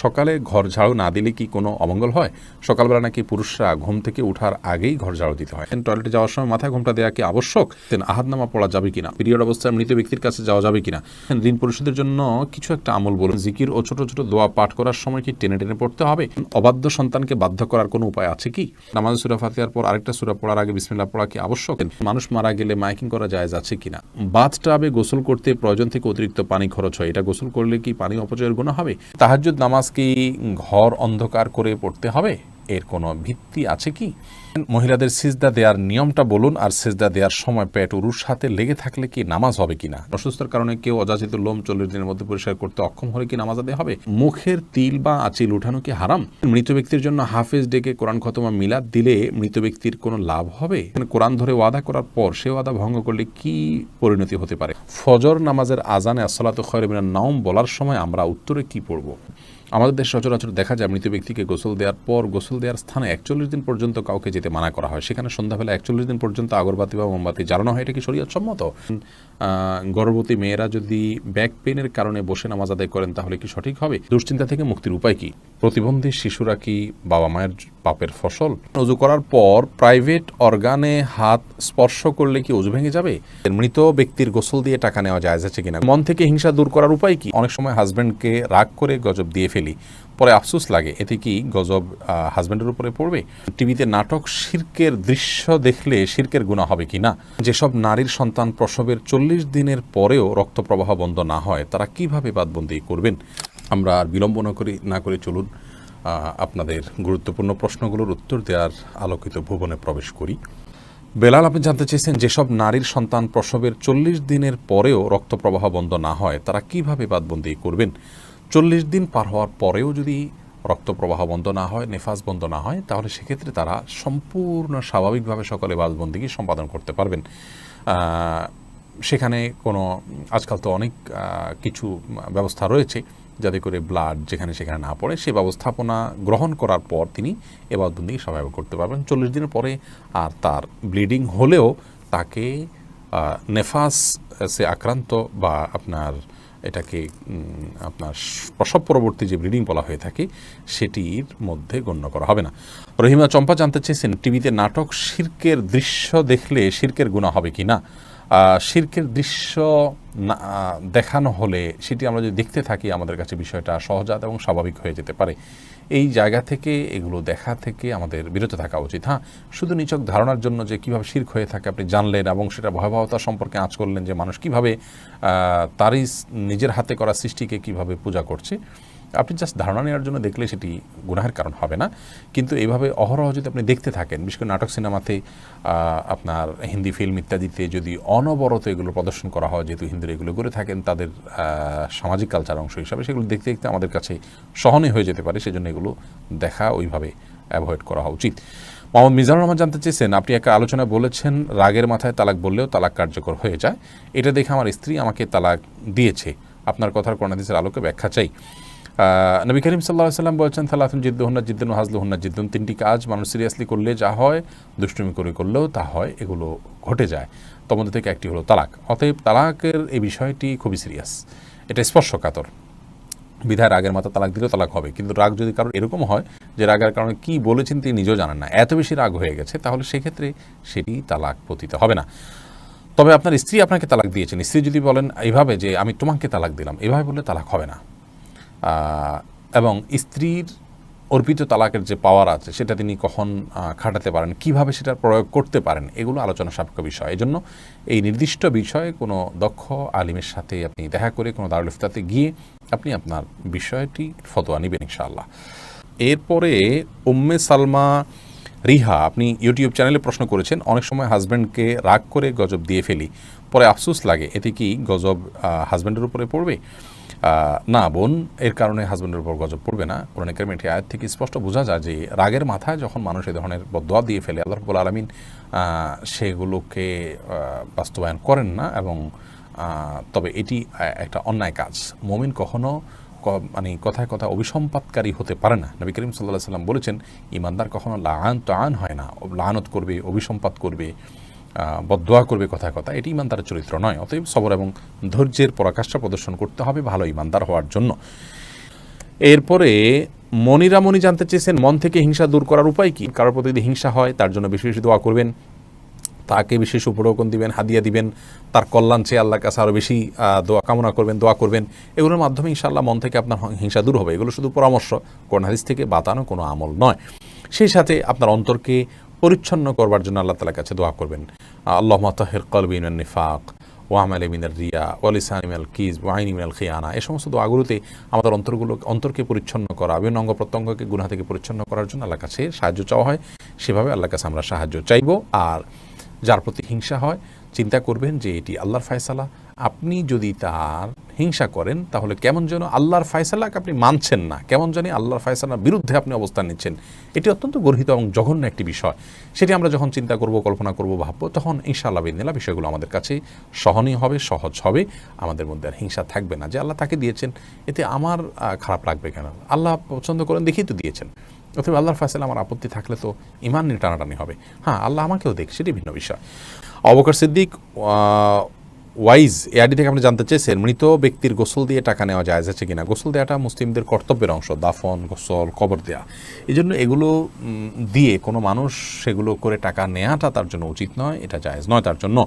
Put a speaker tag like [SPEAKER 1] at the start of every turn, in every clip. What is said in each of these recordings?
[SPEAKER 1] সকালে ঘর ঝাড়ু না দিলে কি কোনো অমঙ্গল হয়? সকালবেলা নাকি পুরুষরা ঘুম থেকে ওঠার আগেই ঘর ঝাড়ু দিতে হয়। টয়লেটে যাওয়ার সময় মাথায় ঘোমটা দেওয়া কি আবশ্যক? আহাদনামা পড়া যাবে কিনা? পিরিয়ড অবস্থায় মৃত ব্যক্তির কাছে যাওয়া যাবে কিনা? ঋণ পরিশোধের জন্য কিছু একটা আমল বলুন। জিকির ও ছোট ছোট দোয়া পাঠ করার সময় কি টেনে টেনে পড়তে হবে? অবাধ্য সন্তানকে বাধ্য করার কোনো উপায় আছে কি? নামাজ সূরা ফাতিহার পর আরেকটা সূরা পড়ার আগে বিসমিল্লাহ পড়া কি আবশ্যক? মানুষ মারা গেলে মাইকিং করা জায়েজ আছে কিনা? বাথটাবে গোসল করতে প্রয়োজন থেকে অতিরিক্ত পানি খরচ হয়, এটা গোসল করলে কি পানি অপচয়ের গুনাহ হবে? তাহাজ্জুদ নামাজ কি ঘর অন্ধকার করে পড়তে হবে? এর কোনো ভিত্তি আছে কি? মহিলাদের সিজদা দেওয়ার নিয়মটা বলুন, আর সিজদা দেওয়ার সময় পেট উরুর সাথে লেগে থাকলে কি নামাজ হবে কিনা? অসুস্থতার কারণে কেউ অযাচিত লোম 40 দিনের মধ্যে পরিষ্কার করতে অক্ষম হলে কি নামাজ আদায় হবে? মুখের তিল বা আঁচিল উঠানো কি হারাম? মৃত ব্যক্তির জন্য হাফেজ ডেকে কোরআন খতমা মিলাদ দিলে মৃত ব্যক্তির কোনো লাভ হবে? কোরআন ধরে ওয়াদা করার পর সে ওয়াদা ভঙ্গ করলে কি পরিণতি হতে পারে? ফজর নামাজের আজানে আসসালাতু খায়রুম মিনান নাওম বলার সময় আমরা উত্তরে কি পড়ব? আমাদের দেশে সচরাচর দেখা যায় মৃত ব্যক্তিকে গোসল দেওয়ার পর গোসল দেওয়ার স্থানে 41 দিন পর্যন্ত কাউকে যেতে মানা করা হয়। সেখানে সন্ধ্যাবেলা 41 দিন পর্যন্ত আগরবাতি বা মোমবাতি জ্বালানো হয়। এটা কি শরীয়ত সম্মত? গর্ভবতী মেয়েরা যদি ব্যাক পেনের কারণে বসে নামাজ আদায় করেন তাহলে কি সঠিক হবে? দুশ্চিন্তা থেকে মুক্তির উপায় কি? প্রতিবন্ধী শিশুরা কি বাবা মায়ের পাপের ফসল? ওযু করার পর প্রাইভেট অর্গানে হাত স্পর্শ করলে কি ওযু ভেঙে যাবে? মৃত ব্যক্তির গোসল দিয়ে টাকা নেওয়া জায়েজ আছে কিনা? মন থেকে হিংসা দূর করার উপায় কি? অনেক সময় হাজব্যান্ডকে রাগ করে গজব দিয়ে ফেলি, পরে আফসোস লাগে, এতে কি গজব হাজব্যান্ডের উপরে পড়বে? টিভিতে নাটক শিরকের দৃশ্য দেখলে শিরকের গুনাহ হবে কি না? যেসব নারীর সন্তান প্রসবের 40 দিনের পরেও রক্ত প্রবাহ বন্ধ না হয় তারা কিভাবে বাদবন্দি করবেন? আমরা আর বিলম্ব না করে চলুন আপনাদের গুরুত্বপূর্ণ প্রশ্নগুলোর উত্তর দেওয়ার আলোকিত ভুবনে প্রবেশ করি। বেলাল, আপনি জানতে চেয়েছেন যেসব নারীর সন্তান প্রসবের 40 দিনের পরেও রক্ত প্রবাহ বন্ধ না হয় তারা কিভাবে বাদবন্দি করবেন? 40 দিন পার হওয়ার পরেও যদি রক্ত প্রবাহ বন্ধ না হয়, নেফাস বন্ধ না হয়, তাহলে সেক্ষেত্রে তারা সম্পূর্ণ স্বাভাবিকভাবে সকালে বাদবন্দিকে সম্পাদন করতে পারবেন। সেখানে কোনো আজকাল তো অনেক কিছু ব্যবস্থা রয়েছে যাতে করে ব্লাড যেখানে সেখানে না পড়ে, সে ব্যবস্থাপনা গ্রহণ করার পর তিনি এবাদতবন্দিকে স্বাভাবিক করতে পারবেন। 40 দিনের পরে আর তার ব্লিডিং হলেও তাকে নেফাসে আক্রান্ত বা এটাকে আপনার প্রসব পরবর্তী যে ব্লিডিং বলা হয়ে থাকে সেটির মধ্যে গণ্য করা হবে না। রহিমা চম্পা জানতে চেয়েছেন টিভিতে নাটক শিরকের দৃশ্য দেখলে শিরকের গুনাহ হবে কি না? শিরকের দৃশ্য দেখানো হলে সেটি আমরা যদি দেখতে থাকি আমাদের কাছে বিষয়টা সহজাত এবং স্বাভাবিক হয়ে যেতে পারে। এই জায়গা থেকে এগুলো দেখা থেকে আমাদের বিরত থাকা উচিত। শুধু নিছক ধারণার জন্য যে কীভাবে শিরক হয়ে থাকে আপনি জানলেন এবং সেটা ভয়াবহতা সম্পর্কে আঁচ করলেন যে মানুষ কীভাবে তারই নিজের হাতে করা সৃষ্টিকে কীভাবে পূজা করছে, আপনি জাস্ট ধারণা নেওয়ার জন্য দেখলে সেটি গুনাহের কারণ হবে না। কিন্তু এইভাবে অহরহ যদি আপনি দেখতে থাকেন, বিশেষ করে নাটক সিনেমাতে, আপনার হিন্দি ফিল্ম ইত্যাদিতে যদি অনবরত এগুলো প্রদর্শন করা হয়, যেহেতু হিন্দুরা এগুলো করে থাকেন তাদের সামাজিক কালচার অংশ হিসাবে, সেগুলো দেখতে দেখতে আমাদের কাছে সহনীয় হয়ে যেতে পারে। সেজন্য এগুলো দেখা ওইভাবে অ্যাভয়েড করা উচিত। মোহাম্মদ মিজানুর রহমান জানতে চেয়েছেন, আপনি একটা আলোচনায় বলেছেন রাগের মাথায় তালাক বললেও তালাক কার্যকর হয়ে যায়। এটা দেখে আমার স্ত্রী আমাকে তালাক দিয়েছে। আপনার কথার কোরআন হাদিসের আলোকে ব্যাখ্যা চাই। নবী করিম সাল্লাল্লাহু আলাইহি ওয়াসাল্লাম বলেছেন, সালাতুন জিদ্দুহুন্না জিদ্দুন ওয়া হাজলুহুন্না জিদ্দুন, তিনটি কাজ মানুষ সিরিয়াসলি করলে যা হয়, দুষ্টুমি করে করলেও তা হয়, এগুলো ঘটে যায়। তোমাদের থেকে একটি হলো তালাক। অতএব তালাকের এই বিষয়টি খুবই সিরিয়াস, এটা স্পর্শকাতর। বিধায় রাগের মাথা তালাক দিলেও তালাক হবে। কিন্তু রাগ যদি কারোর এরকম হয় যে রাগের কারণে কি বলেছেন তিনি নিজেও জানেন না, এত বেশি রাগ হয়ে গেছে, তাহলে সেক্ষেত্রে সেটি তালাক পতিত হবে না। তবে আপনার স্ত্রী আপনাকে তালাক দিয়েছেন, স্ত্রী যদি বলেন এইভাবে যে আমি তোমাকে তালাক দিলাম, এভাবে বললে তালাক হবে না। এবং স্ত্রীর অর্পিত তালাকের যে পাওয়ার আছে সেটা তিনি কখন খাটাতে পারেন, কিভাবে সেটা প্রয়োগ করতে পারেন, এগুলো আলোচনা সাপেক্ষ বিষয়। এজন্য এই নির্দিষ্ট বিষয়ে কোনো দক্ষ আলিমের সাথে আপনি দেখা করে কোনো দারুল ইফতাতে গিয়ে আপনি আপনার বিষয়টি ফতোয়া নেবেন ইনশাআল্লাহ। এরপরে উম্মে সালমা রিহা, আপনি ইউটিউব চ্যানেলে প্রশ্ন করেছেন, অনেক সময় হাজব্যান্ডকে রাগ করে গজব দিয়ে ফেলি, পরে আফসোস লাগে, এতে কি গজব হাজব্যান্ডের উপরে পড়বে? না বোন, এর কারণে হাজব্যান্ডের উপর গজব পড়বে না। কোরআন কারীমের একটি আয়াত থেকে স্পষ্ট বোঝা যায় যে রাগের মাথায় যখন মানুষ এই ধরনের বদদোয়া দিয়ে ফেলে, আল্লাহ রাব্বুল আলামিন সেগুলোকে বাস্তবায়ন করেন না। এবং তবে এটি একটা অন্যায় কাজ। মুমিন কখনো কথায় কথা অভিসম্পাতকারী হতে পারে না। নবী করিম সাল্লাল্লাহু আলাইহি ওয়াসাল্লাম বলেছেন, ঈমানদার কখনো লাআন হয় না, লাআনত করবে, অভিসম্পাত করবে, বদদোয়া করবে কথায় কথা, এটি ঈমানদারের চরিত্র নয়। অতএব সবর এবং ধৈর্যের পরাকাষ্ঠা প্রদর্শন করতে হবে ভালো ঈমানদার হওয়ার জন্য। এরপরে মনিরামণি জানতে চেয়েছেন মন থেকে হিংসা দূর করার উপায় কি। কারোর প্রতি যদি হিংসা হয় তার জন্য বেশি বেশি দোয়া করবেন, তাকে বিশেষ উপঢৌকন দিবেন, হাদিয়া দিবেন, তার কল্যাণ চেয়ে আল্লাহর কাছে আরও বেশি দোয়া কামনা করবেন, দোয়া করবেন। এগুলোর মাধ্যমে ইনশাআল্লাহ মন থেকে আপনার হিংসা দূর হবে। এগুলো শুধু পরামর্শ, কোরআন হাদিস থেকে বাতানো কোনো আমল নয়। সেই সাথে আপনার অন্তরকে পরিচ্ছন্ন করবার জন্য আল্লাহ তাআলার কাছে দোয়া করবেন। আল্লাহুম্মা তাহির কলবি মিনান নিফাক ওয়া আমালি মিনার রিয়া ওয়া লিসানি মিনাল কিজ ওয়া আইনি মিনাল খিয়ানা। এই সমস্ত দোয়াগুলোতে আমাদের অন্তরকে পরিচ্ছন্ন করা, বিভিন্ন অঙ্গ প্রত্যঙ্গকে গুনাহ থেকে পরিচ্ছন্ন করার জন্য আল্লাহর কাছে সাহায্য চাওয়া হয়। সেভাবে আল্লাহর কাছে আমরা সাহায্য চাইব। আর যার প্রতি হিংসা হয় চিন্তা করবেন যে এটি আল্লাহর ফায়সালা। আপনি যদি তার হিংসা করেন তাহলে কেমন যেন আল্লাহর ফায়সালাকে আপনি মানছেন না, কেমন জানি আল্লাহর ফায়সালার বিরুদ্ধে আপনি অবস্থান নিচ্ছেন। এটি অত্যন্ত গর্হিত এবং জঘন্য একটি বিষয়। সেটি আমরা যখন চিন্তা করব, কল্পনা করব, ভাববো, তখন ইনশাআল্লাহ বিদিনিল্লাহ বিষয়গুলো আমাদের কাছে সহনীয় হবে, সহজ হবে। আমাদের মধ্যে আর হিংসা থাকবে না যে আল্লাহ তাকে দিয়েছেন, এতে আমার খারাপ লাগবে কেন? আল্লাহ পছন্দ করেন দেখেই তো দিয়েছেন। অথবা আল্লাহর ফায়সালা আমার আপত্তি থাকলে তো ইমান নিয়ে টানাটানি হবে। হ্যাঁ, আল্লাহ আমাকেও দেখ, সেটি ভিন্ন বিষয়। আবু বকর সিদ্দিক ওয়াইজ এআডি থেকে আপনি জানতে চেয়েছেন মৃত ব্যক্তির গোসল দিয়ে টাকা নেওয়া জায়েজ আছে কিনা। গোসল দেওয়াটা মুসলিমদের কর্তব্যের অংশ, দাফন, গোসল, কবর দেওয়া। এই জন্য এগুলো দিয়ে কোনো মানুষ সেগুলো করে টাকা নেওয়াটা তার জন্য উচিত নয়, এটা জায়েজ নয় তার জন্য।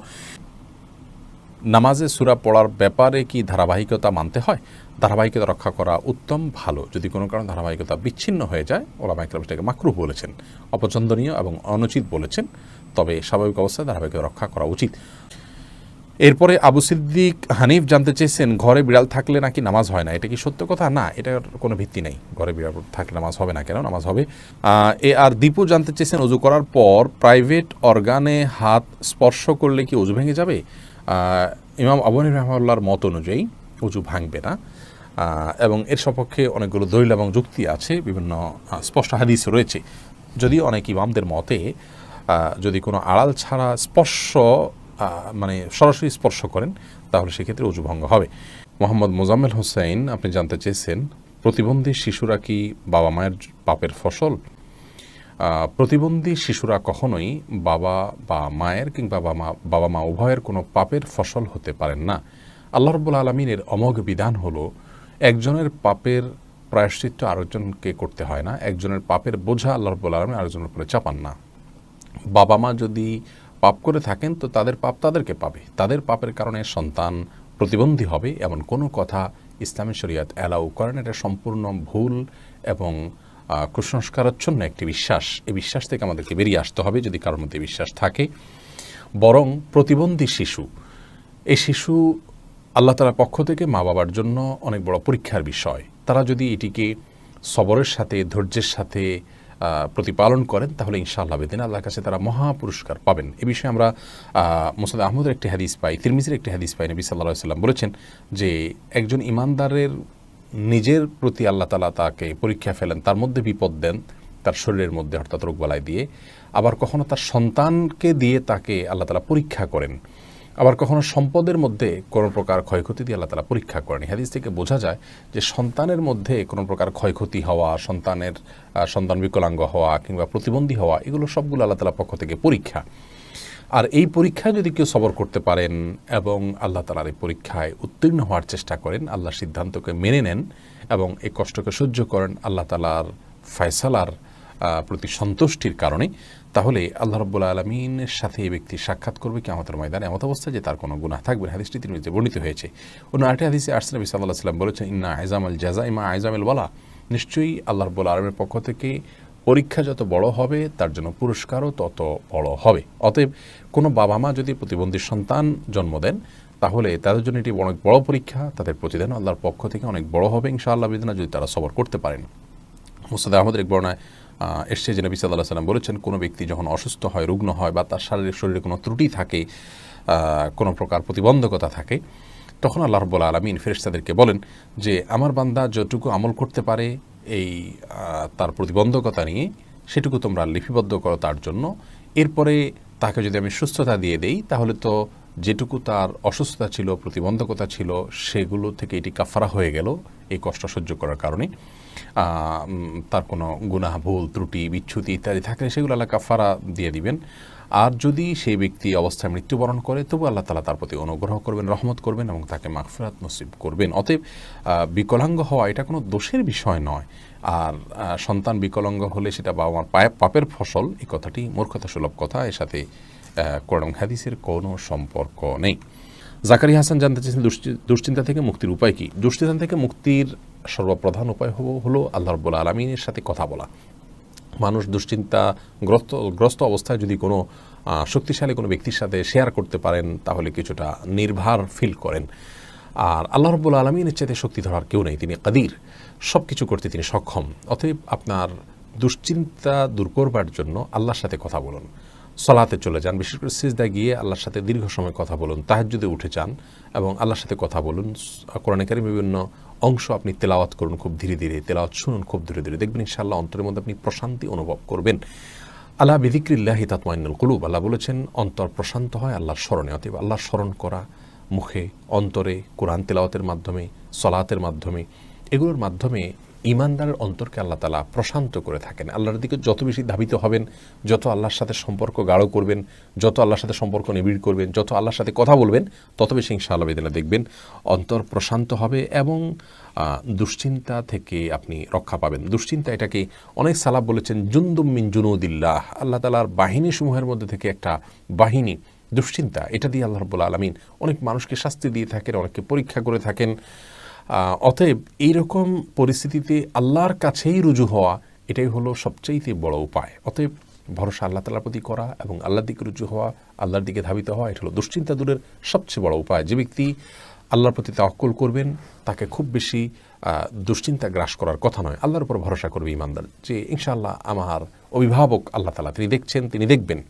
[SPEAKER 1] নামাজে সূরা পড়ার ব্যাপারে কি ধারাবাহিকতা মানতে হয়? ধারাবাহিকতা রক্ষা করা উত্তম, ভালো। যদি কোনো কারণে ধারাবাহিকতা বিচ্ছিন্ন হয়ে যায়, ওলামায়ে কেরাম সেটাকে মাকরুহ বলেছেন, অপছন্দনীয় এবং অনুচিত বলেছেন। তবে স্বাভাবিক অবস্থায় ধারাবাহিকতা রক্ষা করা উচিত। এরপরে আবু সিদ্দিক হানিফ জানতে চেয়েছেন ঘরে বিড়াল থাকলে নাকি নামাজ হয় না, এটা কি সত্য কথা? না, এটার কোনো ভিত্তি নেই। ঘরে বিড়াল থাকলে নামাজ হবে না কেন? নামাজ হবে। আর দীপু জানতে চেয়েছেন অজু করার পর প্রাইভেট অর্গানে হাত স্পর্শ করলে কি অজু ভেঙে যাবে? ইমাম আবু হানিফা রাহিমাহুল্লাহর মত অনুযায়ী অজু ভাঙবে না, এবং এর সপক্ষে অনেকগুলো দলিল এবং যুক্তি আছে, বিভিন্ন স্পষ্ট হাদিস রয়েছে। যদিও অনেক ইমামদের মতে যদি কোনো আড়াল ছাড়া স্পর্শ মানে সরাসরি স্পর্শ করেন তাহলে সেক্ষেত্রে অজু ভঙ্গ হবে। মোহাম্মদ মোজাম্মেল হোসেন আপনি জানতে চেয়েছেন প্রতিবন্ধী শিশুরা কি বাবা মায়ের পাপের ফসল? প্রতিবন্ধী শিশুরা কখনোই বাবা বা মায়ের কিংবা বাবা মা উভয়ের কোনো পাপের ফসল হতে পারেন না। আল্লাহ রাব্বুল আলামিনের অমোঘ বিধান হলো একজনের পাপের প্রায়শ্চিত্ত আরেকজনকে করতে হয় না, একজনের পাপের বোঝা আল্লাহ রাব্বুল আলামিন আরেকজনের উপরে চাপান না। বাবা মা যদি পাপ করে থাকেন তো তাদের পাপ তাদেরকে পাবে, তাদের পাপের কারণে সন্তান প্রতিবন্ধী হবে এমন কোনো কথা ইসলামী শরীয়ত অ্যালাউ করেন। এটা সম্পূর্ণ ভুল এবং কুসংস্কারাচ্ছন্ন একটি বিশ্বাস। এই বিশ্বাস থেকে আমাদেরকে বেরিয়ে আসতে হবে যদি কারোর মধ্যে বিশ্বাস থাকে। বরং প্রতিবন্ধী শিশু, এই শিশু আল্লাহ তাআলার পক্ষ থেকে মা বাবার জন্য অনেক বড় পরীক্ষার বিষয়। তারা যদি এটিকে সবরের সাথে, ধৈর্যের সাথে প্রতিপালন করেন তাহলে ইনশাআল্লাহ বেদিন আল্লাহর কাছে তারা মহা পুরস্কার পাবেন। এ বিষয়ে আমরা মুসনাদ আহমদের একটি হাদিস পাই, তিরমিজির একটি হাদিস পাই। নবী সাল্লাল্লাহু আলাইহি ওয়াসাল্লাম বলেছেন যে একজন ইমানদারের নিজের প্রতি আল্লাহ তাআলা তাকে পরীক্ষা ফেলেন, তার মধ্যে বিপদ দেন তার শরীরের মধ্যে, অর্থাৎ রোগবালাই দিয়ে। আবার কখনো তার সন্তানকে দিয়ে তাকে আল্লাহ তাআলা পরীক্ষা করেন। আবার কখনো সম্পদের মধ্যে কোনো প্রকার ক্ষয়ক্ষতি দিয়ে আল্লাহ তাআলা পরীক্ষা করেন। হাদিস থেকে বোঝা যায় যে সন্তানের মধ্যে কোনো প্রকার ক্ষয়ক্ষতি হওয়া, সন্তান বিকলাঙ্গ হওয়া কিংবা প্রতিবন্ধী হওয়া, এগুলো সবগুলো আল্লাহ তাআলার পক্ষ থেকে পরীক্ষা। আর এই পরীক্ষায় যদি কেউ সবর করতে পারেন এবং আল্লাহ তাআলার এই পরীক্ষায় উত্তীর্ণ হওয়ার চেষ্টা করেন, আল্লাহর সিদ্ধান্তকে মেনে নেন এবং এই কষ্টকে সহ্য করেন আল্লাহ তাআলার ফয়সালার প্রতি সন্তুষ্টির কারণে, তাহলে আল্লাহ রাব্বুল আলামিনের সাথে এই ব্যক্তি সাক্ষাৎ করবে কিয়ামতের ময়দানে এমত অবস্থায় যে তার কোনো গুনাহ থাকবে না। হাদিসটি তিরমিজিতে বর্ণিত হয়েছে। অন্য আরেকটি হাদিসে আসছে নবী সাল্লাল্লাহু আলাইহি ওয়াসাল্লাম বলেছেন ইন্না আইজামাল জাযাই মা আইজামিল ওয়ালা, নিশ্চয়ই আল্লাহ রাব্বুল আলামিনের পক্ষ থেকে পরীক্ষা যত বড় হবে তার জন্য পুরস্কারও তত বড় হবে। অতএব কোনো বাবা মা যদি প্রতিবন্ধী সন্তান জন্ম দেন তাহলে তাদের জন্য এটি অনেক বড় পরীক্ষা, তাদের প্রতিদান আল্লাহর পক্ষ থেকে অনেক বড় হবে ইনশাআল্লাহ বিদিনা, যদি তারা সবর করতে পারেন। মুসনাদ আহমদের এক বর্ণনায় এসছে যে নবী সাল্লাল্লাহু আলাইহি ওয়াসাল্লাম বলেছেন কোনো ব্যক্তি যখন অসুস্থ হয়, রুগ্ন হয় বা তার শরীরে কোনো ত্রুটি থাকে, কোনো প্রকার প্রতিবন্ধকতা থাকে, তখন আল্লাহ রাব্বুল আলামিন ফেরেশতাদেরকে বলেন যে আমার বান্দা যতটুকু আমল করতে পারে এই তার প্রতিবন্ধকতা নিয়ে সেটুকু তোমরা লিপিবদ্ধ করো তার জন্য। এরপরে তাকে যদি আমি সুস্থতা দিয়ে দেই তাহলে তো যেটুকু তার অসুস্থতা ছিল, প্রতিবন্ধকতা ছিল, সেগুলো থেকে এটি কাফারা হয়ে গেল, এই কষ্ট সহ্য করার কারণে তার কোনো গুনাহ, ভুল, ত্রুটি, বিচ্যুতি ইত্যাদি থাকলে সেগুলো আল্লাহ কাফারা দিয়ে দিবেন। আর যদি সেই ব্যক্তি অবস্থায় মৃত্যুবরণ করে তবু আল্লাহ তাআলা তার প্রতি অনুগ্রহ করবেন, রহমত করবেন এবং তাকে মাগফিরাত নসিব করবেন। অতএব বিকলাঙ্গ হওয়া এটা কোনো দোষের বিষয় নয়। আর সন্তান বিকলাঙ্গ হলে সেটা বাবা মার পাপের ফসল, এই কথাটি মূর্খতাসুলভ কথা, এর সাথে কোরআন হাদিসের কোনো সম্পর্ক নেই। জাকারিয়া হাসান জানতে চেয়েছেন দুশ্চিন্তা থেকে মুক্তির উপায় কি? দুশ্চিন্তা থেকে মুক্তির সর্বপ্রধান উপায় হলো আল্লাহ রাব্বুল আলামিনের সাথে কথা বলা। মানুষ দুশ্চিন্তাগ্রস্ত অবস্থায় যদি কোনো শক্তিশালী কোনো ব্যক্তির সাথে শেয়ার করতে পারেন তাহলে কিছুটা নির্ভার ফিল করেন। আর আল্লাহ রাব্বুল আলামিনের চাইতে শক্তি ধরার কেউ নেই, তিনি কাদির, সব কিছু করতে তিনি সক্ষম। অতএব আপনার দুশ্চিন্তা দূর করবার জন্য আল্লাহর সাথে কথা বলুন, সলাতে চলে যান, বিশেষ করে সিজদায় গিয়ে আল্লাহর সাথে দীর্ঘ সময় কথা বলুন, তাহাজ্জুদে উঠে যান এবং আল্লাহর সাথে কথা বলুন। কোরআনে কারীমের বিভিন্ন অংশ আপনি তেলাওয়াত করুন খুব ধীরে ধীরে, তেলাওয়াত শুনুন খুব ধীরে ধীরে, দেখবেন ইনশাআল্লাহ অন্তরের মধ্যে আপনি প্রশান্তি অনুভব করবেন। আলা বিযিকরিল্লাহি তাতমাইন্নুল কুলুব, আল্লাহ বলেছেন অন্তর প্রশান্ত হয় আল্লাহর স্মরণে। অতএব আল্লাহর স্মরণ করা মুখে, অন্তরে, কোরআন তেলাওয়াতের মাধ্যমে, সলাতের মাধ্যমে, এগুলোর মাধ্যমে ঈমানদারের অন্তরকে আল্লাহ তাআলা প্রশান্ত করে থাকেন। আল্লাহর দিকে যত বেশি ধাবিত হবেন, যত আল্লাহর সাথে সম্পর্ক গাঢ় করবেন, যত আল্লাহর সাথে সম্পর্ক নিবিড় করবেন, যত আল্লাহর সাথে কথা বলবেন, তত বেশি ইনশাআল্লাহ বিদিনা দেখবেন অন্তর প্রশান্ত হবে এবং দুশ্চিন্তা থেকে আপনি রক্ষা পাবেন। দুশ্চিন্তা এটাকে অনেক সালাফ বলেছেন জুনদুম মিন জুনুদিল্লাহ, আল্লাহ তাআলার বাহিনী সমূহের মধ্যে থেকে একটা বাহিনী। দুশ্চিন্তা এটা দিয়ে আল্লাহ রাব্বুল আলামিন অনেক মানুষকে শাস্তি দিয়ে থাকেন, অনেককে পরীক্ষা করে থাকেন। অতএব এইরকম পরিস্থিতিতে আল্লাহর কাছেই রুজু হওয়া, এটাই হলো সবচেয়ে বড় উপায়। অতএব ভরসা আল্লাহ তাআলার প্রতি করা এবং আল্লাহর দিকে রুজু হওয়া, আল্লাহর দিকে ধাবিত হওয়া, এটা হলো দুশ্চিন্তা দূরের সবচেয়ে বড় উপায়। যে ব্যক্তি আল্লাহর প্রতি তাওয়াক্কুল করবেন তাকে খুব বেশি দুশ্চিন্তা গ্রাস করার কথা নয়। আল্লাহর উপর ভরসা করবে ঈমানদার, যে ইনশাআল্লাহ আমার অভিভাবক আল্লাহ তাআলা, তিনি দেখছেন, তিনি দেখবেন।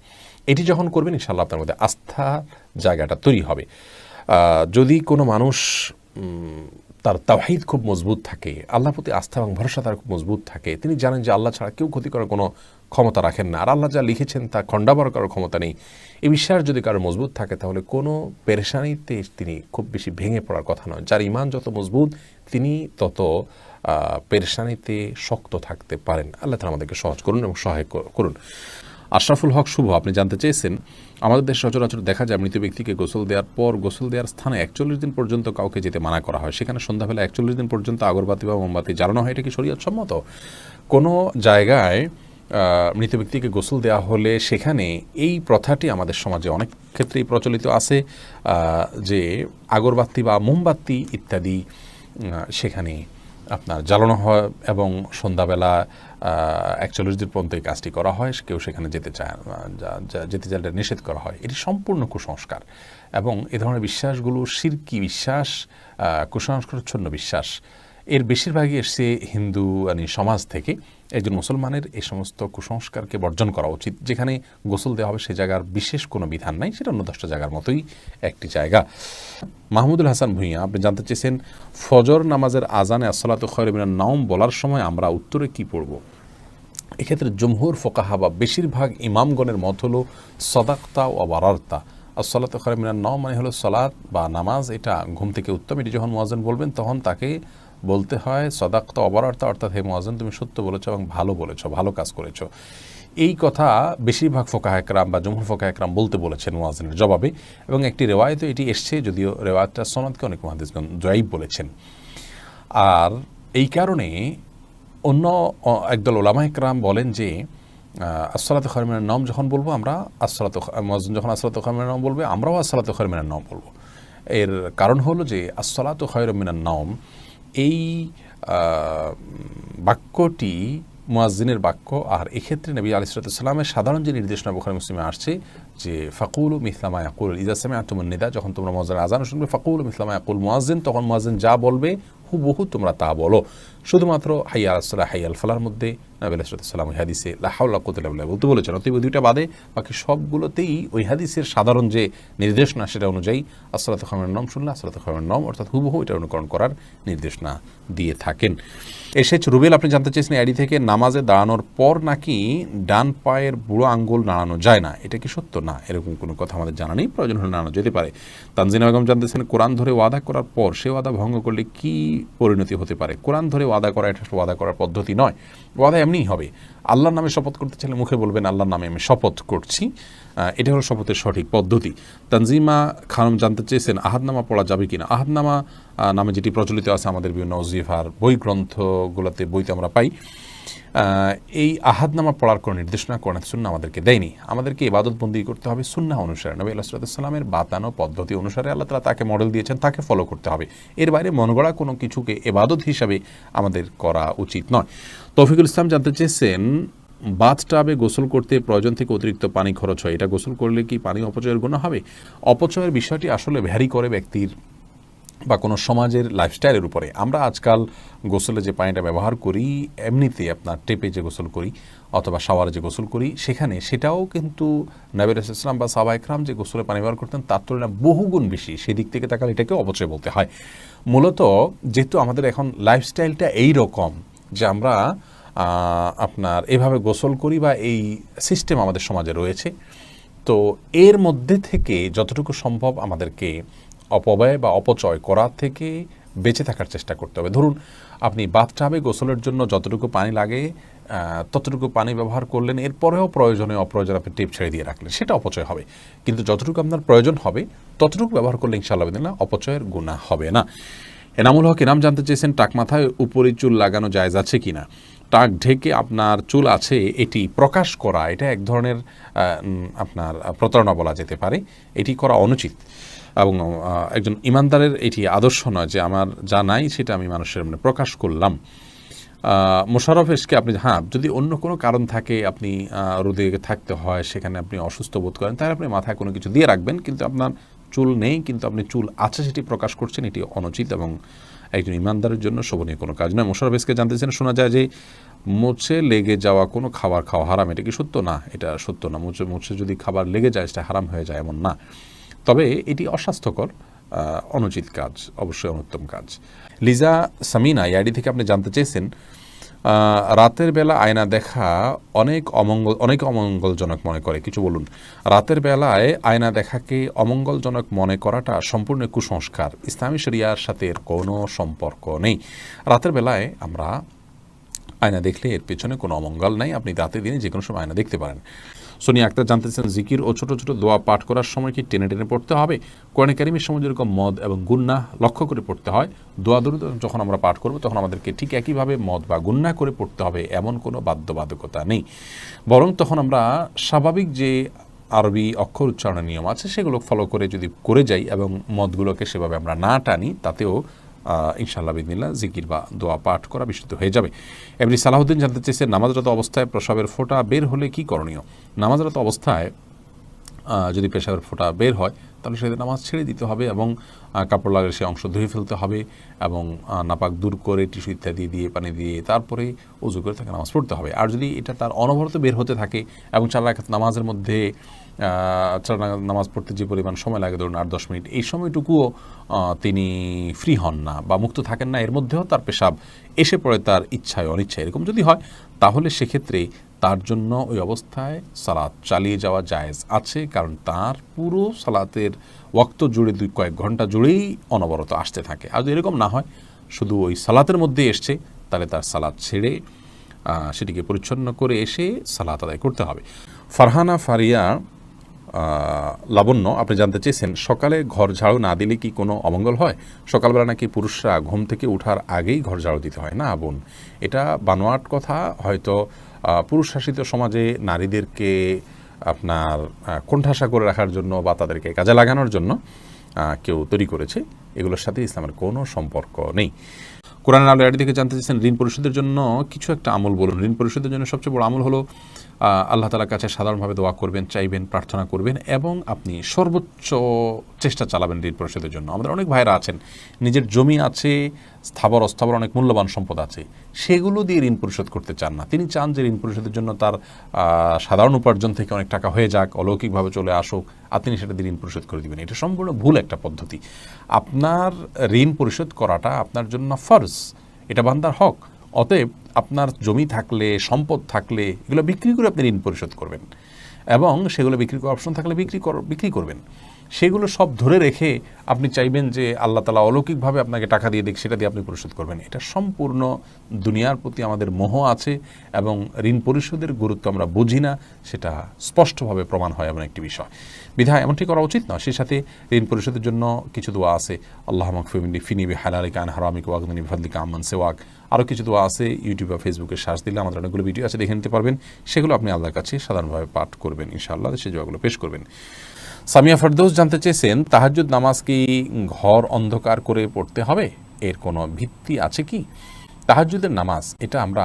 [SPEAKER 1] এটি যখন করবেন ইনশাআল্লাহ আপনার মধ্যে আস্থার জায়গাটা তৈরি হবে। যদি কোনো মানুষ তার তাওহীদ খুব মজবুত থাকে, আল্লাহর প্রতি আস্থা এবং ভরসা তার খুব মজবুত থাকে, তিনি জানেন যে আল্লাহ ছাড়া কেউ ক্ষতি করার কোনো ক্ষমতা রাখেন না, আর আল্লাহ যা লিখেছেন তা খণ্ডাবার করার ক্ষমতা নেই, এই বিশ্বাস যদি কারো মজবুত থাকে তাহলে কোনো পেরেশানিতে তিনি খুব বেশি ভেঙে পড়ার কথা নয়। যার ঈমান যত মজবুত তিনি তত পেরেশানিতে শক্ত থাকতে পারেন। আল্লাহ তাআলা আমাদেরকে সহজ করুন এবং সহায় করুন। আশরাফুল হক শুভ, আপনি জানতে চেয়েছেন আমাদের দেশে সচরাচর দেখা যায় মৃত ব্যক্তিকে গোসল দেওয়ার পর গোসল দেওয়ার স্থানে 41 দিন পর্যন্ত কাউকে যেতে মানা করা হয়, সেখানে সন্ধ্যাবেলা 41 দিন পর্যন্ত আগরবাতি বা মোমবাতি জ্বালানো হয়, এটা কি শরীয়ত সম্মত? কোনো জায়গায় মৃত ব্যক্তিকে গোসল দেওয়া হলে সেখানে এই প্রথাটি আমাদের সমাজে অনেক ক্ষেত্রেই প্রচলিত আছে যে আগরবাতি বা মোমবাতি ইত্যাদি সেখানে আপনার জ্বালানো হয় এবং সন্ধ্যাবেলা 41 দিন পর্যন্ত এই কাজটি করা হয়। কেউ সেখানে যেতে চাইলে নিষেধ করা হয়। এটি সম্পূর্ণ কুসংস্কার এবং এ ধরনের বিশ্বাসগুলো শিরকি বিশ্বাস, কুসংস্কারচ্ছন্ন বিশ্বাস। এর বেশিরভাগই এসছে হিন্দু সমাজ থেকে। একজন মুসলমানের এই সমস্ত কুসংস্কারকে বর্জন করা উচিত। যেখানে গোসল দেওয়া হবে সে জায়গার বিশেষ কোনো বিধান নাই, সেটা অন্য 10টা জায়গার মতোই একটি জায়গা। মাহমুদুল হাসান ভূঁইয়া, আপনি জানতে চেয়েছেন ফজর নামাজের আজানে আসসালাতু খায়রুম মিনান নাওম বলার সময় আমরা উত্তরে কি পড়ব? এক্ষেত্রে জমহুর ফোকাহা বা বেশিরভাগ ইমামগণের মত হলো সদাকতা ও বারারতা। আসসালাতু খায়রুম মিনান নাওম মানে হলো সালাত বা নামাজ, এটা ঘুম থেকে উত্তম। এটি যখন মুয়াজ্জিন বলবেন তখন তাকে বলতে হয় সদাকতা অবারার্তা, অর্থাৎ হে মুয়াজ্জিন তুমি সত্য বলেছো এবং ভালো বলেছো, ভালো কাজ করেছো। এই কথা বেশিরভাগ ফোকাহা একরাম বা জমহুর ফোকাহা একরাম বলতে বলেছেন মুয়াজ্জিনের জবাবে, এবং একটি রেওয়ায়েতে এটি এসছে, যদিও রেওয়ায়েতটা সনদকে অনেক মুহাদ্দিসগণ যঈফ বলেছেন। আর এই কারণে অন্য একদল উলামা একরাম বলেন যে আসসালাতু খায়রুম মিনান নাওম যখন বলবো আমরা, মুয়াজ্জিন যখন আসসালাতু খায়রুম মিনান নাওম বলবে আমরাও আসসালাতু খায়রুম মিনান নাওম বলবো। এর কারণ হলো যে আসসালাতু খায়রুম মিনান নাওম এই বাক্যটি মুয়াজ্জিনের বাক্য, আর এক্ষেত্রে নবী আলাইহিস সালামের সাধারণ যে নির্দেশনা বুখারী মুসলিমে আসছে যে ফাকুলু মিসলা মা ইয়াকুল ইযা সামি'তুমুন নিদা, যখন তোমরা মুয়াজ্জিনের আযান শুনবে ফাকুলু মিসলা মা ইয়াকুল মুয়াজ্জিন, তখন মুয়াজ্জিন যা বলবে হুবহু তোমরা তা বলো। শুধুমাত্র হাইয়া আলাস সালাহ হাইয়া আল ফালাহর মধ্যে নবী আলাইহিস সালাম ওই হাদিসে লা হাওলা ওয়া কুওয়াতা ইল্লা বিল্লাহ বলতে বলেছেন। অতএব দুইটা বাদে বাকি সবগুলোতেই ওই হাদিসের সাধারণ যে নির্দেশনা সেটা অনুযায়ী আসসালাতু খায়রুন মিনান নওম শুনলে আসসালাতু খায়রুন মিনান নওম অর্থাৎ হুবহু এটা অনুকরণ করার নির্দেশনা দিয়ে থাকেন। এসেছে রুবেল, আপনি জানতে চেয়েছেন আইডি থেকে নামাজে দাঁড়ানোর পর নাকি ডান পায়ের বুড়ো আঙ্গুল নাড়ানো যায় না, এটা কি সত্য? না, এরকম কোনো কথা আমাদের জানা নেই, প্রয়োজন হলে নাড়ানো যেতে পারে। তানজিনা বেগম জানতেছেন কোরআন ধরে ওয়াদা করার পর সে ওয়াদা ভঙ্গ করলে কি পরিণতি হতে পারে? কোরআন ধরে ওয়াদা করা এটা ওয়াদা করার পদ্ধতি নয়, ওয়াদা এমনিই হবে। আল্লাহর নামে শপথ করতে চাইলে মুখে বলবেন আল্লাহর নামে আমি শপথ করছি, এটা হলো শপথের সঠিক পদ্ধতি। তানজিমা খানম জানতে চেয়েছেন আহাদনামা পড়া যাবে কিনা। আহাদনামা নামে যেটি প্রচলিত আছে আমাদের বিভিন্ন ওজিফার বই গ্রন্থগুলোতে বইতে আমরা পাই, এই আহাদনামা পড়ার কোনো নির্দেশনা কোরআন সুন্নাহ আমাদেরকে দেয়নি। আমাদেরকে ইবাদতবন্দি করতে হবে সুন্নাহ অনুসারে, নবী আলাইহিস সালামের বাতানো পদ্ধতি অনুসারে আল্লাহ তাআলা তাকে মডেল দিয়েছেন, তাকে ফলো করতে হবে। এর বাইরে মনগড়া কোনো কিছুকে ইবাদত হিসাবে আমাদের করা উচিত নয়। তৌফিকুল ইসলাম জানতে চেয়েছেন বাথটাবে গোসল করতে প্রয়োজন থেকে অতিরিক্ত পানি খরচ হয়, এটা গোসল করলে কি পানি অপচয়ের গুনাহ হবে? অপচয়ের বিষয়টি আসলে ভ্যারি করে ব্যক্তির বা কোনো সমাজের লাইফস্টাইলের উপরে। আমরা আজকাল গোসলে যে পানিটা ব্যবহার করি এমনিতে আপনার টেপে যে গোসল করি অথবা শাওয়ারে যে গোসল করি সেখানে সেটাও কিন্তু নবী আলাইহিস সালাম বা সাহাবা ইকরাম যে গোসলে পানি ব্যবহার করতেন তার তুলনায় বহুগুণ বেশি। সেদিক থেকে তাকালে এটাকে অপচয় বলতে হয়। মূলত যেহেতু আমাদের এখন লাইফস্টাইলটা এই রকম যে আমরা আপনার এভাবে গোসল করি বা এই সিস্টেম আমাদের সমাজে রয়েছে, তো এর মধ্যে থেকে যতটুকু সম্ভব আমাদেরকে অপব্যয় বা অপচয় করার থেকে বেঁচে থাকার চেষ্টা করতে হবে। ধরুন আপনি বাথটাবে গোসলের জন্য যতটুকু পানি লাগে ততটুকু পানি ব্যবহার করলেন, এরপরেও প্রয়োজনে অপ্রয়োজন আপনি টেপ ছেড়ে দিয়ে রাখলেন, সেটা অপচয় হবে। কিন্তু যতটুকু আপনার প্রয়োজন হবে ততটুকু ব্যবহার করলে ইনশাআল্লাহ বিদিনিল্লাহ অপচয়ের গুনাহ হবে না। এনামুল হক ইনাম জানতে চেয়েছেন টাক মাথায় উপরে চুল লাগানো জায়েজ আছে কিনা। টাক ঢেকে আপনার চুল আছে এটি প্রকাশ করা এটা এক ধরনের আপনার প্রতারণা বলা যেতে পারে, এটি করা অনুচিত এবং একজন ইমানদারের এটি আদর্শ নয় যে আমার যা নাই সেটা আমি মানুষের মানে প্রকাশ করলাম। মোশাররফ এসকে আপনি যদি অন্য কোনো কারণ থাকে আপনি রোদে থাকতে হয় সেখানে আপনি অসুস্থ বোধ করেন তাহলে আপনি মাথায় কোনো কিছু দিয়ে রাখবেন, কিন্তু আপনার চুল নেই কিন্তু আপনি চুল আছে সেটি প্রকাশ করছেন, এটি অনুচিত এবং একজন ইমানদারের জন্য শোভনীয় কোনো কাজ নয়। মোশাররফ এসকে জানতেছেন শোনা যায় যে মুছে লেগে যাওয়া কোনো খাবার খাওয়া হারাম, এটা কি সত্য? না, এটা সত্য না। মুছে যদি খাবার লেগে যায় সেটা হারাম হয়ে যায় এমন না, তবে এটি অস্বাস্থ্যকর অনুচিত কাজ, অবশ্যই অনুত্তম কাজ। লিজা সামিনা ইয়াডি থেকে আপনি জানতে চেয়েছেন রাতের বেলা আয়না দেখা অনেক অমঙ্গলজনক মনে করে, কিছু বলুন। রাতের বেলায় আয়না দেখাকে অমঙ্গলজনক মনে করাটা সম্পূর্ণ কুসংস্কার, ইসলামী শরিয়ার সাথে এর কোনো সম্পর্ক নেই। রাতের বেলায় আমরা আয়না দেখলে এর পেছনে কোনো অমঙ্গল নাই, আপনি রাতে দিনে যে কোনো সময় আয়না দেখতে পারেন। সোনিয়া আক্তার জানতেছেন জিকির ও ছোট ছোট দোয়া পাঠ করার সময় কি টেনে টেনে পড়তে হবে? কোরআনে কারিমের সময় যেরকম মদ এবং গুন্নাহ লক্ষ্য করে পড়তে হয়, দোয়া দরুদ যখন আমরা পাঠ করব তখন আমাদেরকে ঠিক একইভাবে মদ বা গুন্নাহ করে পড়তে হবে এমন কোনো বাধ্যবাধকতা নেই, বরং তখন আমরা স্বাভাবিক যে আরবি অক্ষর উচ্চারণের নিয়ম আছে সেগুলো ফলো করে যদি করে যাই এবং মদগুলোকে সেভাবে আমরা না টানি তাতেও ইনশাআল্লাহ বিদিনিল্লাহ জিকির বা দোয়া পাঠ করা বিশুদ্ধ হয়ে যাবে। এমনি সালাহুদ্দিন জানতে চেয়েছেন নামাজরত অবস্থায় প্রস্রাবের ফোঁটা বের হলে কি করণীয়? নামাজরত অবস্থায় যদি পেশাবের ফোঁটা বের হয় তাহলে সেটা নামাজ ছেড়ে দিতে হবে এবং কাপড় লাগিয়ে সে অংশ ধুয়ে ফেলতে হবে এবং নাপাক দূর করে টিস্যু ইত্যাদি দিয়ে পানি দিয়ে তারপরে উজু করে তাকে নামাজ পড়তে হবে। আর যদি এটা তার অনবরত বের হতে থাকে এবং 4 রাকাত নামাজের মধ্যে 4 রাকাত নামাজ পড়তে যে পরিমাণ সময় লাগে ধরুন 8-10 মিনিট, এই সময়টুকুও তিনি ফ্রি হন না বা মুক্ত থাকেন না, এর মধ্যেও তার পেশাব এসে পড়ে তার ইচ্ছায় অনিচ্ছায়, এরকম যদি হয় তাহলে সেক্ষেত্রে তার জন্য ওই অবস্থায় সালাত চালিয়ে যাওয়া জায়েজ আছে, কারণ তার পুরো সালাতের ওয়াক্ত জুড়ে কয়েক ঘন্টা জুড়েই অনবরত আসতে থাকে। আর যদি এরকম না হয় শুধু ওই সালাতের মধ্যে এসছে তাহলে তার সালাত ছেড়ে সেটিকে পরিচ্ছন্ন করে এসে সালাত আদায় করতে হবে। ফারহানা ফারিয়া লাবণ্য আপনি জানতে চেয়েছেন সকালে ঘর ঝাড়ু না দিলে কি কোনো অমঙ্গল হয়? সকালবেলা নাকি পুরুষরা ঘুম থেকে ওঠার আগেই ঘর ঝাড়ু দিতে হয়। না বোন, এটা বানোয়াট কথা, হয়তো পুরুষ শাসিত সমাজে নারীদেরকে আপনার কোণঠাসা করে রাখার জন্য বা তাদেরকে কাজে লাগানোর জন্য কেউ তৈরি করেছে, এগুলোর সাথে ইসলামের কোনো সম্পর্ক নেই। কোরআনের আলো এর দিকে জানতে চেয়েছেন ঋণ পরিশোধের জন্য কিছু একটা আমল বলুন। ঋণ পরিশোধের জন্য সবচেয়ে বড় আমল হলো আল্লাহ তাআলার কাছে সাধারণভাবে দোয়া করবেন, চাইবেন, প্রার্থনা করবেন এবং আপনি সর্বোচ্চ চেষ্টা চালাবেন ঋণ পরিশোধের জন্য। আমাদের অনেক ভাইরা আছেন, নিজের জমি আছে, স্থাবর অস্থাবর অনেক মূল্যবান সম্পদ আছে, সেগুলো দিয়ে ঋণ পরিশোধ করতে চান না। তিনি চান যে ঋণ পরিশোধের জন্য তার সাধারণ উপার্জন থেকে অনেক টাকা হয়ে যাক, অলৌকিকভাবে চলে আসুক, আপনি সেটা দিয়ে ঋণ পরিশোধ করে দিবেন। এটা সম্পূর্ণ ভুল একটা পদ্ধতি। আপনার ঋণ পরিশোধ করাটা আপনার জন্য ফরজ, এটা বান্দার হক। অতএব আপনার জমি থাকলে, সম্পদ থাকলে এগুলো বিক্রি করে আপনি ঋণ পরিশোধ করবেন এবং সেগুলো বিক্রি করার অপশন থাকলে বিক্রি করবেন। সেগুলো সব ধরে রেখে আপনি চাইবেন যে আল্লাহ তাআলা অলৌকিকভাবে আপনাকে টাকা দিয়ে দিক, সেটা দিয়ে আপনি পরিশোধ করবেন। এটা সম্পূর্ণ দুনিয়ার প্রতি আমাদের মোহ আছে এবং ঋণ পরিশোধের গুরুত্ব আমরা বুঝি না, সেটা স্পষ্টভাবে প্রমাণ হয় এমন একটি বিষয়। বিধায় এমনটি করা উচিত নয়। সেই সাথে ঋণ পরিশোধের জন্য কিছু দোয়া আছে, আল্লাহুম্মা কফিনি বিহালালিকা আন হারামিকা ওয়াগনিনি বিফাদলিকা আম্মান সিওয়াক। আরও কিছু দোয়া আছে, ইউটিউব বা ফেসবুকে সার্চ দিলে আমাদের অনেকগুলো ভিডিও আছে, দেখে নিতে পারবেন। সেগুলো আপনি আল্লাহর কাছে সাধারণভাবে পাঠ করবেন, ইনশাআল্লাহ সেই দোয়াগুলো পেশ করবেন। সামিয়া ফেরদৌস জানতে চেয়েছেন, তাহাজ্জুদ নামাজ কি ঘর অন্ধকার করে পড়তে হবে? এর কোনো ভিত্তি আছে কি? তাহাজ্জুদের নামাজ এটা আমরা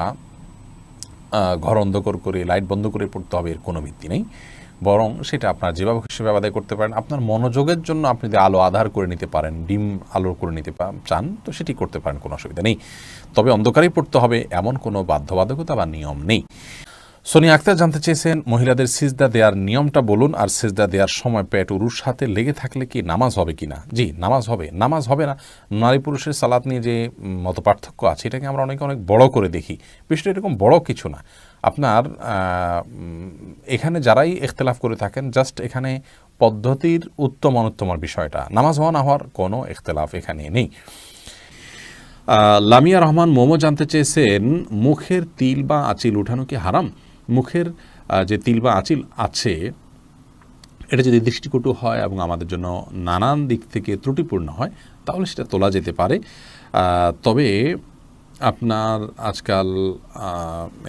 [SPEAKER 1] ঘর অন্ধকার করে, লাইট বন্ধ করে পড়তে হবে, এর কোনো ভিত্তি নেই। বরং সেটা আপনার যেভাবে সেভাবে আদায় করতে পারেন। আপনার মনোযোগের জন্য আপনি যদি আলো আধার করে নিতে পারেন, ডিম আলো করে নিতে চান, তো সেটি করতে পারেন, কোনো অসুবিধা নেই। তবে অন্ধকারেই পড়তে হবে এমন কোনো বাধ্যবাধকতা বা নিয়ম নেই। সোনিয়া আক্তার জানতে চেয়েছেন, মহিলাদের সিজদা দেওয়ার নিয়মটা বলুন, আর সিজদা দেওয়ার সময় পেট উরুর সাথে লেগে থাকলে কি নামাজ হবে কিনা? জি, নামাজ হবে। নামাজ হবে না, নারী পুরুষের সালাত নিয়ে যে মত পার্থক্য আছে, এটাকে আমরা অনেক বড় করে দেখি। বিষয়টা এরকম বড় কিছু না। আপনার এখানে যারাই ইখতিলাফ করে থাকেন, জাস্ট এখানে পদ্ধতির উত্তম অনুত্তমের বিষয়টা, নামাজ হওয়া না হওয়ার কোনো ইখতিলাফ এখানে নেই। লামিয়া রহমান মোমো জানতে চেয়েছেন, মুখের তিল বা আঁচিল উঠানো কি হারাম? মুখের যে তিল বা আঁচিল আছে, এটা যদি দৃষ্টিকটু হয় এবং আমাদের জন্য নানান দিক থেকে ত্রুটিপূর্ণ হয়, তাহলে সেটা তোলা যেতে পারে। তবে আপনার আজকাল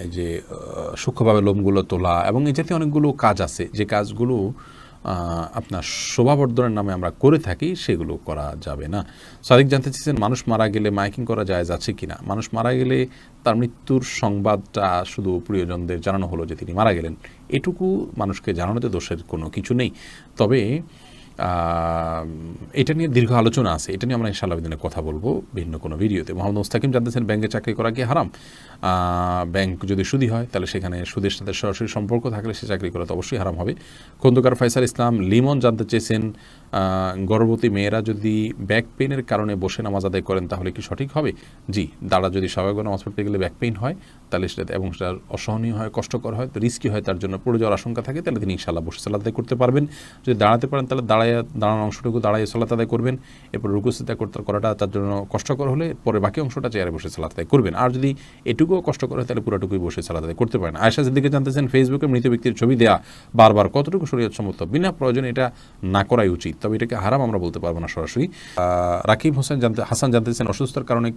[SPEAKER 1] এই যে সূক্ষ্মভাবে লোমগুলো তোলা এবং এই জাতীয় অনেকগুলো কাজ আছে, যে কাজগুলো আপনার শোভাবর্ধনের নামে আমরা করে থাকি, সেগুলো করা যাবে না। সাদিক জানতে চেয়েছেন, মানুষ মারা গেলে মাইকিং করা জায়েজ আছে কিনা? মানুষ মারা গেলে তার মৃত্যুর সংবাদটা শুধু প্রিয়জনদের জানানো হলো যে তিনি মারা গেলেন, এটুকু মানুষকে জানানোতে দোষের কোনো কিছু নেই। তবে এটা নিয়ে দীর্ঘ আলোচনা আছে, এটা নিয়ে আমরা ইনশাআল্লাহ দিনে কথা বলবো ভিন্ন কোনো ভিডিওতে। মোহাম্মদ মুস্তাকিম জানতেছেন, ব্যাংকে চাকরি করা কি হারাম? ব্যাংক যদি সুদী হয়, তাহলে সেখানে সুদের সাথে সরাসরি সম্পর্ক থাকলে সে চাকরি করা তো অবশ্যই হারাম হবে। খন্দকার ফয়সাল ইসলাম লিমন জানতে চেয়েছেন, গর্ভবতী মেয়েরা যদি ব্যাক পেইনের কারণে বসে নামাজ আদায় করেন, তাহলে কি সঠিক হবে? জি, দাঁড়া যদি স্বাভাবিক নামাজ পড়তে গেলে ব্যাক পেইন হয়, তাহলে সেটা এবং সেটা অসহনীয় হয়, কষ্টকর হয়, রিস্কি হয়, তার জন্য পড়ে যাওয়ার আশঙ্কা থাকে, তাহলে তিনি ইনশাআল্লাহ বসে সালাত আদায় করতে পারবেন। যদি দাঁড়াতে পারেন, তাহলে দাঁড়ানোর অংশটুকু দাঁড়ায় সালাত আদায় করবেন। এরপর রুকু সিজদা করাটা তার জন্য কষ্টকর হলে পরে বাকি অংশটা চেয়ারে বসে সালাত আদায় করবেন। আর যদি এটুকুও কষ্টকর হয়, তাহলে পুরোটুকুই বসে সালাত আদায় করতে পারেন। আয়েশা সিদ্দিকা জানতেছেন, ফেসবুকে মৃত ব্যক্তির ছবি দেয়া বারবার কতটুকু শরীয়ত সম্মত? বিনা প্রয়োজনে এটা না করাই উচিত, তবে এটাকে হারাম আমরা বলতে পারবো না সরাসরি। রাকিব হাসান জানতেছেন, অসুস্থতার কারণে